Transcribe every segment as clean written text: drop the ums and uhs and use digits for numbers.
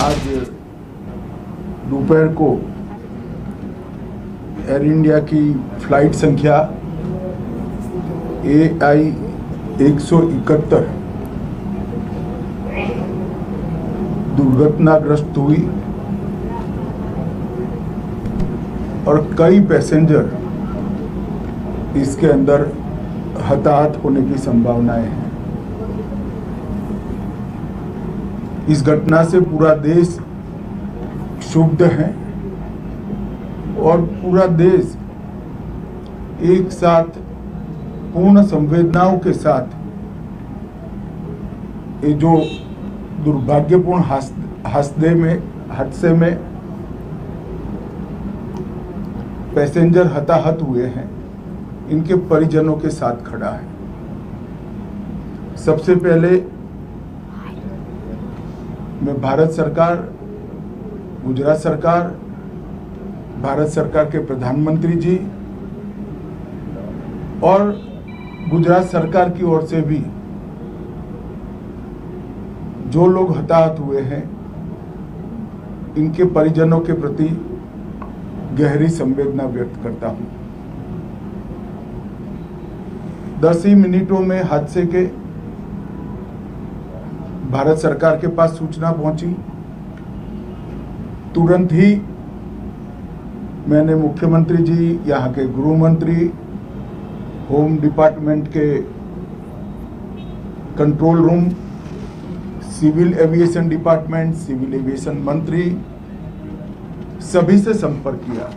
आज दोपहर को एयर इंडिया की फ्लाइट संख्या AI 171 दुर्घटनाग्रस्त हुई और कई पैसेंजर इसके अंदर हताहत होने की संभावनाएं हैं। इस घटना से पूरा देश क्षुब्ध है और पूरा देश एक साथ पूर्ण संवेदनाओं के साथ ये जो दुर्भाग्यपूर्ण हादसे में पैसेंजर हताहत हुए हैं, इनके परिजनों के साथ खड़ा है। सबसे पहले मैं भारत सरकार, गुजरात सरकार, भारत सरकार के प्रधानमंत्री जी और गुजरात सरकार की ओर से भी जो लोग हताहत हुए हैं, इनके परिजनों के प्रति गहरी संवेदना व्यक्त करता हूं। 10 ही मिनटों में हादसे के भारत सरकार के पास सूचना पहुंची। तुरंत ही मैंने मुख्यमंत्री जी, यहाँ के गृह मंत्री, होम डिपार्टमेंट के control room, civil aviation department, civil aviation मंत्री, सभी से संपर्क किया।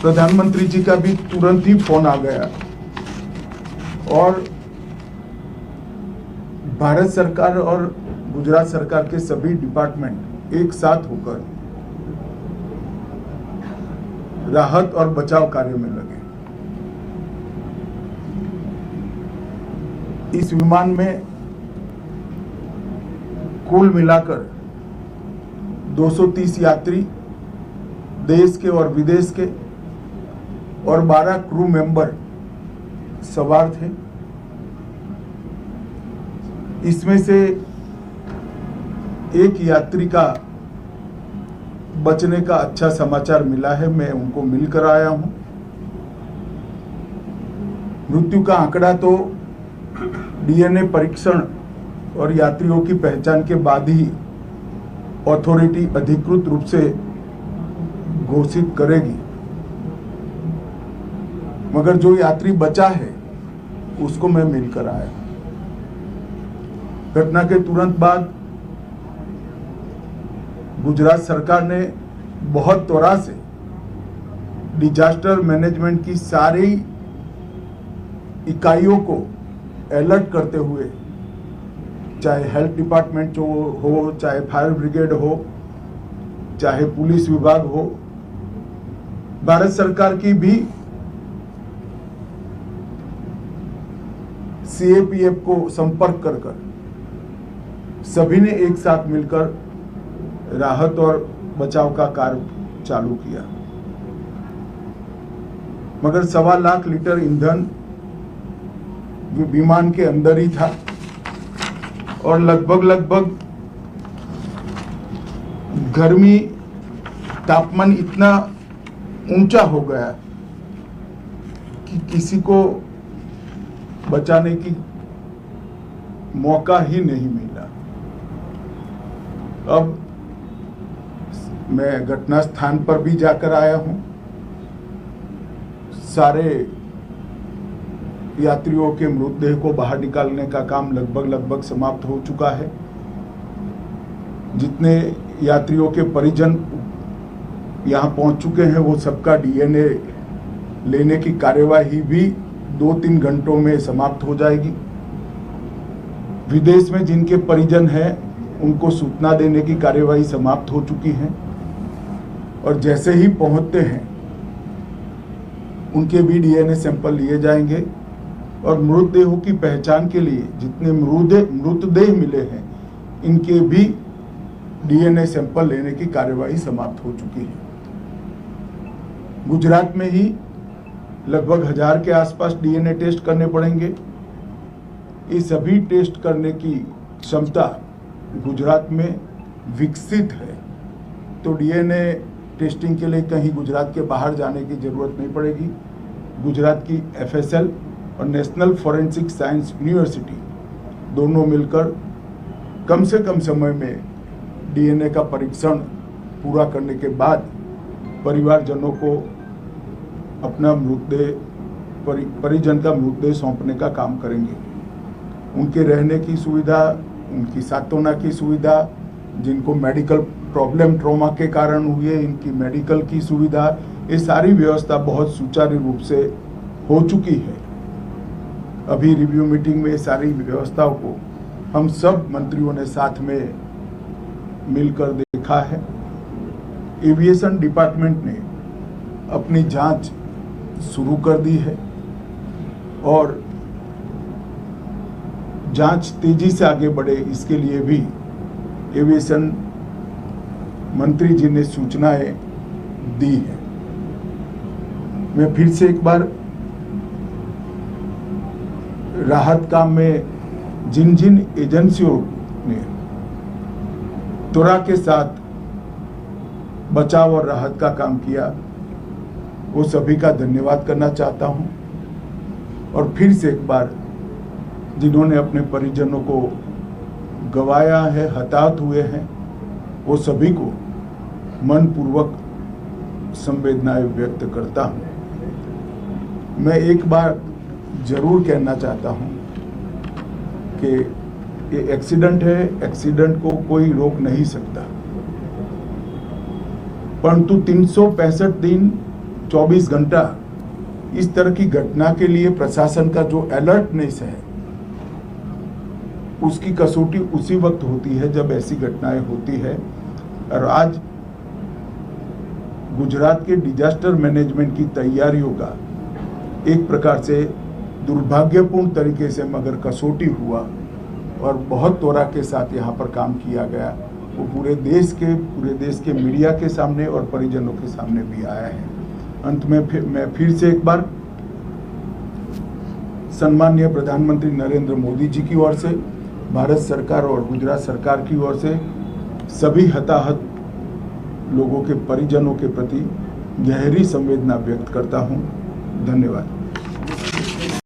प्रधानमंत्री जी का भी तुरंत ही फोन आ गया और भारत सरकार और गुजरात सरकार के सभी डिपार्टमेंट एक साथ होकर राहत और बचाव कार्य में लगे। इस विमान में कुल मिलाकर 230 यात्री देश के और विदेश के और 12 क्रू मेंबर सवार थे। इसमें से एक यात्री का बचने का अच्छा समाचार मिला है, मैं उनको मिलकर आया हूं। मृत्यु का आंकड़ा तो DNA परीक्षण और यात्रियों की पहचान के बाद ही अथॉरिटी अधिकृत रूप से घोषित करेगी, मगर जो यात्री बचा है उसको मैं मिलकर आया। घटना के तुरंत बाद गुजरात सरकार ने बहुत त्वरा से डिजास्टर मैनेजमेंट की सारी इकाइयों को अलर्ट करते हुए, चाहे हेल्थ डिपार्टमेंट जो हो, चाहे फायर ब्रिगेड हो, चाहे पुलिस विभाग हो, भारत सरकार की भी CAPF को संपर्क कर सभी ने एक साथ मिलकर राहत और बचाव का कार्य चालू किया। मगर 1.25 लाख लीटर ईंधन विमान के अंदर ही था और लगभग गर्मी, तापमान इतना ऊंचा हो गया कि किसी को बचाने की मौका ही नहीं मिला। अब मैं घटना स्थान पर भी जाकर आया हूं। सारे यात्रियों के मृतदेह को बाहर निकालने का काम लगभग समाप्त हो चुका है। जितने यात्रियों के परिजन यहाँ पहुंच चुके हैं, वो सबका DNA लेने की कार्यवाही भी 2-3 घंटों में समाप्त हो जाएगी। विदेश में जिनके परिजन हैं, उनको सूचना देने की कार्यवाही समाप्त हो चुकी है और जैसे ही पहुंचते हैं उनके भी DNA सैंपल लिए जाएंगे और मृतदेहों की पहचान के लिए जितने मृतदेह मिले हैं, इनके भी DNA सैंपल लेने की कार्यवाही समाप्त हो चुकी है। गुजरात में ही लगभग 1000 के आसपास DNA टेस्ट करने पड़ेंगे। ये सभी टेस्ट करने की क्षमता गुजरात में विकसित है तो डीएनए टेस्टिंग के लिए कहीं गुजरात के बाहर जाने की ज़रूरत नहीं पड़ेगी। गुजरात की एफएसएल और नेशनल फॉरेंसिक साइंस यूनिवर्सिटी दोनों मिलकर कम से कम समय में डीएनए का परीक्षण पूरा करने के बाद परिवारजनों को अपना परिजन का मृतदेह सौंपने का काम करेंगे। उनके रहने की सुविधा, उनकी सांत्वना की सुविधा, जिनको मेडिकल प्रॉब्लम ट्रॉमा के कारण हुई है, इनकी मेडिकल की सुविधा, ये सारी व्यवस्था बहुत सुचारू रूप से हो चुकी है। अभी रिव्यू मीटिंग में ये सारी व्यवस्थाओं को हम सब मंत्रियों ने साथ में मिलकर देखा है। एविएशन डिपार्टमेंट ने अपनी जांच शुरू कर दी है और जांच तेजी से आगे बढ़े इसके लिए भी एविएशन मंत्री जी ने सूचनाएं दी है। मैं फिर से एक बार राहत काम में जिन जिन एजेंसियों ने त्वरा के साथ बचाव और राहत का काम किया वो सभी का धन्यवाद करना चाहता हूं और फिर से एक बार जिन्होंने अपने परिजनों को गंवाया है, हताहत हुए हैं, वो सभी को मनपूर्वक संवेदनाएं व्यक्त करता हूं। मैं एक बार जरूर कहना चाहता हूं कि ये एक्सीडेंट है, एक्सीडेंट को कोई रोक नहीं सकता, परंतु 365 दिन 24 घंटा इस तरह की घटना के लिए प्रशासन का जो अलर्टनेस है उसकी कसौटी उसी वक्त होती है जब ऐसी घटनाएं होती है। और आज गुजरात के डिजास्टर मैनेजमेंट की तैयारियों का एक प्रकार से दुर्भाग्यपूर्ण तरीके से मगर कसौटी हुआ और बहुत त्वरा के साथ यहाँ पर काम किया गया, वो पूरे देश के मीडिया के सामने और परिजनों के सामने भी आया है। अंत में मैं फिर से एक बार सम्माननीय प्रधानमंत्री नरेंद्र मोदी जी की ओर से, भारत सरकार और गुजरात सरकार की ओर से सभी हताहत लोगों के परिजनों के प्रति गहरी संवेदना व्यक्त करता हूं। धन्यवाद।